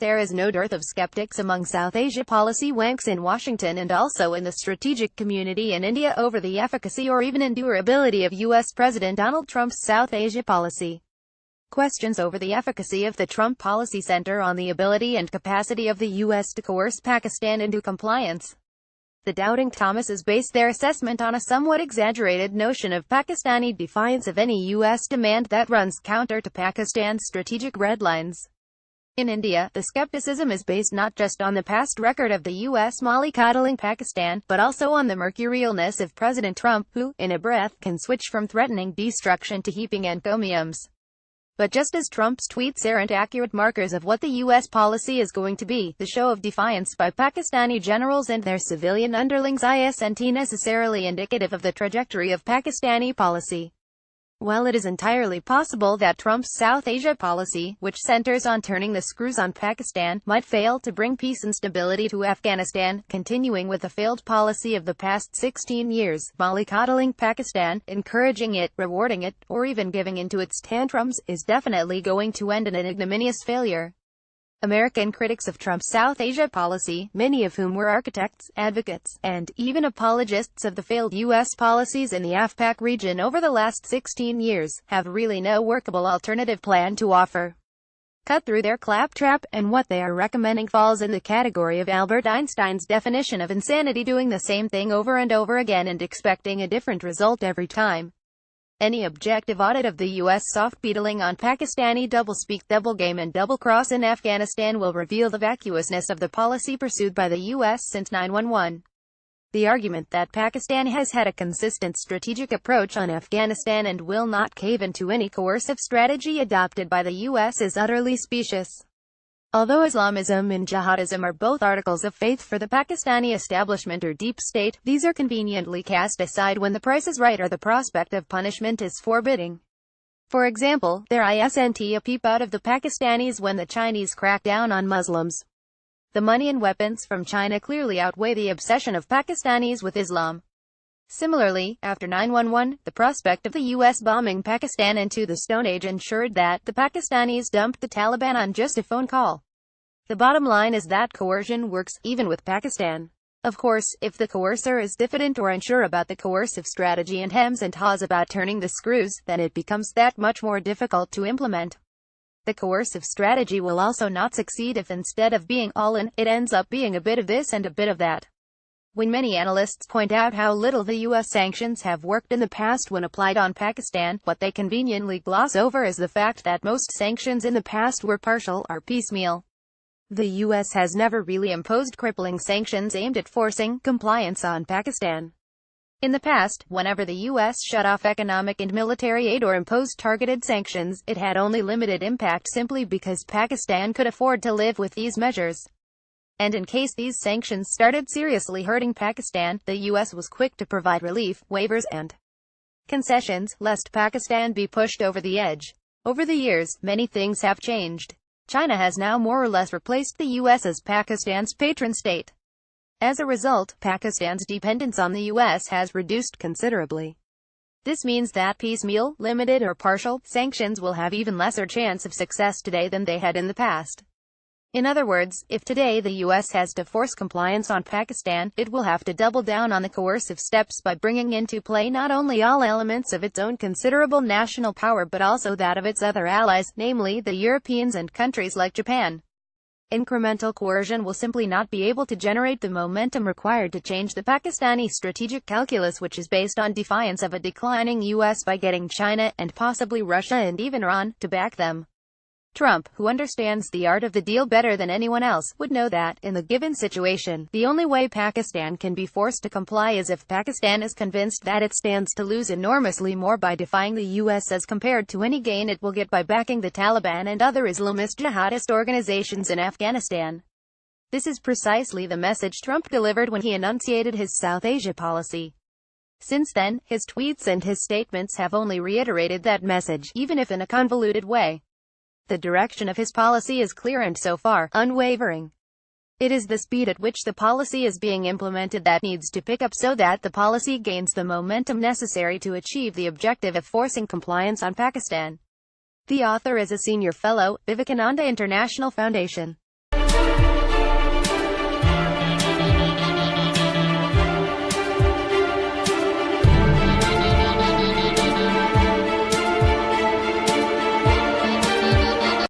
There is no dearth of skeptics among South Asia policy wonks in Washington and also in the strategic community in India over the efficacy or even endurability of U.S. President Donald Trump's South Asia policy. Questions over the efficacy of the Trump policy center on the ability and capacity of the U.S. to coerce Pakistan into compliance. The doubting Thomases base their assessment on a somewhat exaggerated notion of Pakistani defiance of any U.S. demand that runs counter to Pakistan's strategic red lines. In India, the skepticism is based not just on the past record of the U.S. mollycoddling Pakistan, but also on the mercurialness of President Trump, who, in a breath, can switch from threatening destruction to heaping encomiums. But just as Trump's tweets aren't accurate markers of what the U.S. policy is going to be, the show of defiance by Pakistani generals and their civilian underlings isn't necessarily indicative of the trajectory of Pakistani policy. While it is entirely possible that Trump's South Asia policy, which centers on turning the screws on Pakistan, might fail to bring peace and stability to Afghanistan, continuing with the failed policy of the past 16 years, mollycoddling Pakistan, encouraging it, rewarding it, or even giving into its tantrums, is definitely going to end in an ignominious failure. American critics of Trump's South Asia policy, many of whom were architects, advocates, and even apologists of the failed U.S. policies in the AfPak region over the last 16 years, have really no workable alternative plan to offer. Cut through their claptrap, and what they are recommending falls in the category of Albert Einstein's definition of insanity: doing the same thing over and over again and expecting a different result every time. Any objective audit of the U.S. soft-pedaling on Pakistani doublespeak, double game and double-cross in Afghanistan will reveal the vacuousness of the policy pursued by the U.S. since 9/11. The argument that Pakistan has had a consistent strategic approach on Afghanistan and will not cave into any coercive strategy adopted by the U.S. is utterly specious. Although Islamism and jihadism are both articles of faith for the Pakistani establishment or deep state, these are conveniently cast aside when the price is right or the prospect of punishment is forbidding. For example, there isn't a peep out of the Pakistanis when the Chinese crack down on Muslims. The money and weapons from China clearly outweigh the obsession of Pakistanis with Islam. Similarly, after 9/11, the prospect of the U.S. bombing Pakistan into the Stone Age ensured that the Pakistanis dumped the Taliban on just a phone call. The bottom line is that coercion works, even with Pakistan. Of course, if the coercer is diffident or unsure about the coercive strategy and hems and haws about turning the screws, then it becomes that much more difficult to implement. The coercive strategy will also not succeed if instead of being all in, it ends up being a bit of this and a bit of that. When many analysts point out how little the U.S. sanctions have worked in the past when applied on Pakistan, what they conveniently gloss over is the fact that most sanctions in the past were partial or piecemeal. The U.S. has never really imposed crippling sanctions aimed at forcing compliance on Pakistan. In the past, whenever the U.S. shut off economic and military aid or imposed targeted sanctions, it had only limited impact simply because Pakistan could afford to live with these measures. And in case these sanctions started seriously hurting Pakistan, the U.S. was quick to provide relief, waivers, and concessions, lest Pakistan be pushed over the edge. Over the years, many things have changed. China has now more or less replaced the U.S. as Pakistan's patron state. As a result, Pakistan's dependence on the U.S. has reduced considerably. This means that piecemeal, limited or partial sanctions will have even lesser chance of success today than they had in the past. In other words, if today the U.S. has to force compliance on Pakistan, it will have to double down on the coercive steps by bringing into play not only all elements of its own considerable national power but also that of its other allies, namely the Europeans and countries like Japan. Incremental coercion will simply not be able to generate the momentum required to change the Pakistani strategic calculus, which is based on defiance of a declining U.S. by getting China, and possibly Russia and even Iran, to back them. Trump, who understands the art of the deal better than anyone else, would know that, in the given situation, the only way Pakistan can be forced to comply is if Pakistan is convinced that it stands to lose enormously more by defying the U.S. as compared to any gain it will get by backing the Taliban and other Islamist jihadist organizations in Afghanistan. This is precisely the message Trump delivered when he enunciated his South Asia policy. Since then, his tweets and his statements have only reiterated that message, even if in a convoluted way. The direction of his policy is clear and so far, unwavering. It is the speed at which the policy is being implemented that needs to pick up so that the policy gains the momentum necessary to achieve the objective of forcing compliance on Pakistan. The author is a senior fellow, Vivekananda International Foundation.